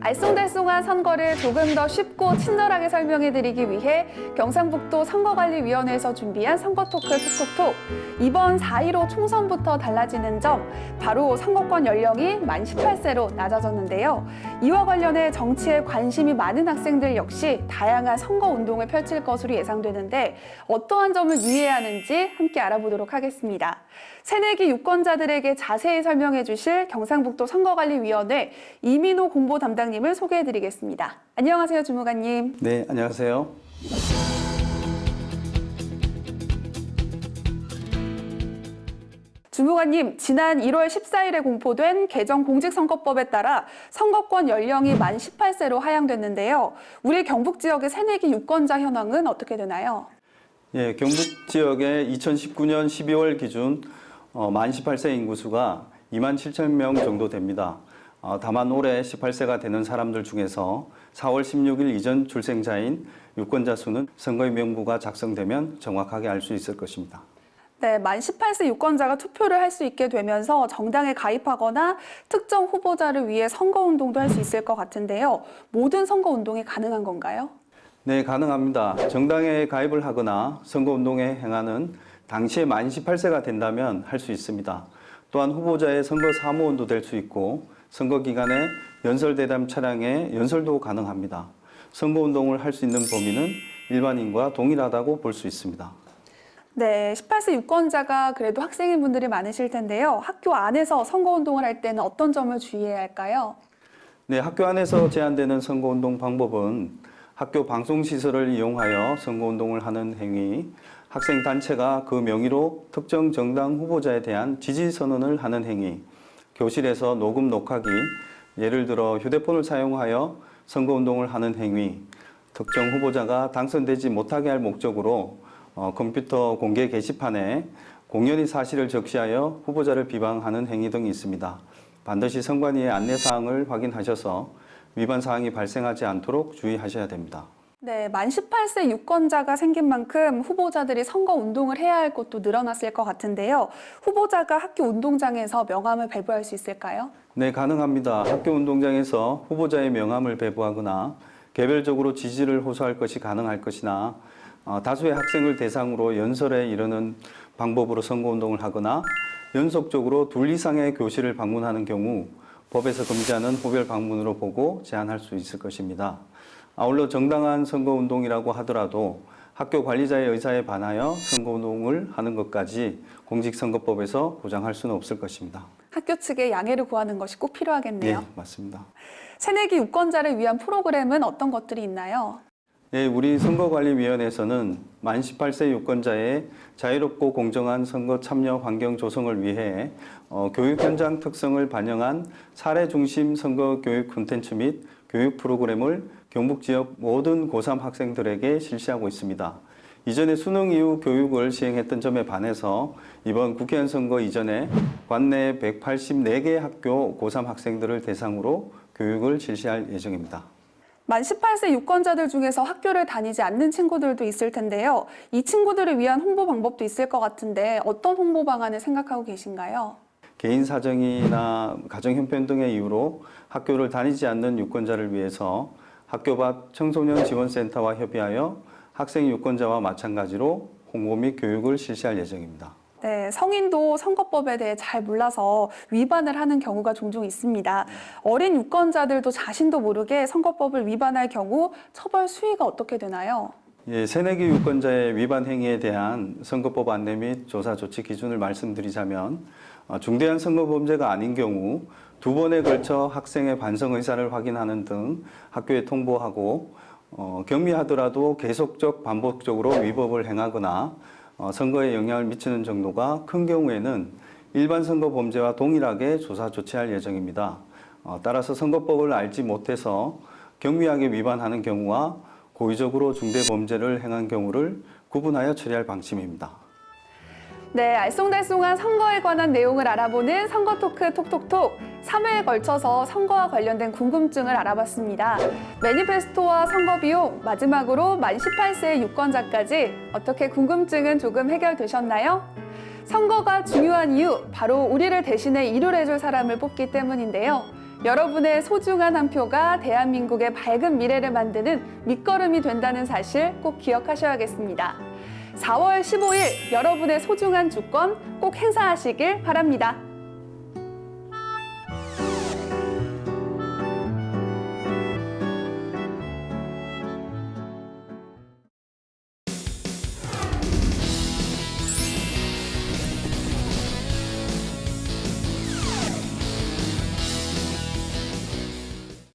알쏭달쏭한 선거를 조금 더 쉽고 친절하게 설명해드리기 위해 경상북도 선거관리위원회에서 준비한 선거토크 톡톡톡. 이번 4.15 총선부터 달라지는 점, 바로 선거권 연령이 만 18세로 낮아졌는데요. 이와 관련해 정치에 관심이 많은 학생들 역시 다양한 선거운동을 펼칠 것으로 예상되는데 어떠한 점을 유의해야 하는지 함께 알아보도록 하겠습니다. 새내기 유권자들에게 자세히 설명해 주실 경상북도 선거관리위원회 이민호 공보 담당님을 소개해 드리겠습니다. 안녕하세요, 주무관님. 네, 안녕하세요. 주무관님, 지난 1월 14일에 공포된 개정 공직선거법에 따라 선거권 연령이 만 18세로 하향됐는데요. 우리 경북 지역의 새내기 유권자 현황은 어떻게 되나요? 예, 경북 지역의 2019년 12월 기준 만 18세 인구수가 2만 7천 명 정도 됩니다. 다만 올해 18세가 되는 사람들 중에서 4월 16일 이전 출생자인 유권자 수는 선거의 명부가 작성되면 정확하게 알 수 있을 것입니다. 네, 만 18세 유권자가 투표를 할 수 있게 되면서 정당에 가입하거나 특정 후보자를 위해 선거운동도 할 수 있을 것 같은데요. 모든 선거운동이 가능한 건가요? 네, 가능합니다. 정당에 가입을 하거나 선거운동에 행하는 당시에 만 18세가 된다면 할 수 있습니다. 또한 후보자의 선거 사무원도 될 수 있고 선거 기간에 연설대담 차량의 연설도 가능합니다. 선거운동을 할 수 있는 범위는 일반인과 동일하다고 볼 수 있습니다. 네, 18세 유권자가 그래도 학생인 분들이 많으실 텐데요. 학교 안에서 선거운동을 할 때는 어떤 점을 주의해야 할까요? 네, 학교 안에서 제한되는 선거운동 방법은 학교 방송시설을 이용하여 선거운동을 하는 행위, 학생 단체가 그 명의로 특정 정당 후보자에 대한 지지선언을 하는 행위, 교실에서 녹음 녹화기, 예를 들어 휴대폰을 사용하여 선거운동을 하는 행위, 특정 후보자가 당선되지 못하게 할 목적으로 컴퓨터 공개 게시판에 공연히 사실을 적시하여 후보자를 비방하는 행위 등이 있습니다. 반드시 선관위의 안내사항을 확인하셔서 위반 사항이 발생하지 않도록 주의하셔야 됩니다. 네, 만 18세 유권자가 생긴 만큼 후보자들이 선거운동을 해야 할 곳도 늘어났을 것 같은데요. 후보자가 학교 운동장에서 명함을 배부할 수 있을까요? 네, 가능합니다. 학교 운동장에서 후보자의 명함을 배부하거나 개별적으로 지지를 호소할 것이 가능할 것이나 다수의 학생을 대상으로 연설에 이르는 방법으로 선거운동을 하거나 연속적으로 2 이상의 교실을 방문하는 경우 법에서 금지하는 호별 방문으로 보고 제한할 수 있을 것입니다. 아울러 정당한 선거운동이라고 하더라도 학교 관리자의 의사에 반하여 선거운동을 하는 것까지 공직선거법에서 보장할 수는 없을 것입니다. 학교 측에 양해를 구하는 것이 꼭 필요하겠네요. 네, 맞습니다. 새내기 유권자를 위한 프로그램은 어떤 것들이 있나요? 네, 우리 선거관리위원회에서는 만 18세 유권자의 자유롭고 공정한 선거 참여 환경 조성을 위해 교육 현장 특성을 반영한 사례 중심 선거 교육 콘텐츠 및 교육 프로그램을 경북 지역 모든 고3 학생들에게 실시하고 있습니다. 이전에 수능 이후 교육을 시행했던 점에 반해서 이번 국회의원 선거 이전에 관내 184개 학교 고3 학생들을 대상으로 교육을 실시할 예정입니다. 만 18세 유권자들 중에서 학교를 다니지 않는 친구들도 있을 텐데요. 이 친구들을 위한 홍보 방법도 있을 것 같은데 어떤 홍보 방안을 생각하고 계신가요? 개인 사정이나 가정 형편 등의 이유로 학교를 다니지 않는 유권자를 위해서 학교 밖 청소년 지원센터와 협의하여 학생 유권자와 마찬가지로 홍보 및 교육을 실시할 예정입니다. 네, 성인도 선거법에 대해 잘 몰라서 위반을 하는 경우가 종종 있습니다. 어린 유권자들도 자신도 모르게 선거법을 위반할 경우 처벌 수위가 어떻게 되나요? 예, 새내기 유권자의 위반 행위에 대한 선거법 안내 및 조사 조치 기준을 말씀드리자면 중대한 선거 범죄가 아닌 경우 2번에 걸쳐 학생의 반성 의사를 확인하는 등 학교에 통보하고 경미하더라도 계속적 반복적으로 위법을 행하거나 선거에 영향을 미치는 정도가 큰 경우에는 일반 선거 범죄와 동일하게 조사 조치할 예정입니다. 따라서 선거법을 알지 못해서 경미하게 위반하는 경우와 고의적으로 중대 범죄를 행한 경우를 구분하여 처리할 방침입니다. 네, 알쏭달쏭한 선거에 관한 내용을 알아보는 선거토크 톡톡톡 3회에 걸쳐서 선거와 관련된 궁금증을 알아봤습니다. 매니페스토와 선거 비용, 마지막으로 만 18세의 유권자까지 어떻게 궁금증은 조금 해결되셨나요? 선거가 중요한 이유, 바로 우리를 대신해 일을 해줄 사람을 뽑기 때문인데요. 여러분의 소중한 한 표가 대한민국의 밝은 미래를 만드는 밑거름이 된다는 사실 꼭 기억하셔야겠습니다. 4월 15일 여러분의 소중한 주권 꼭 행사하시길 바랍니다.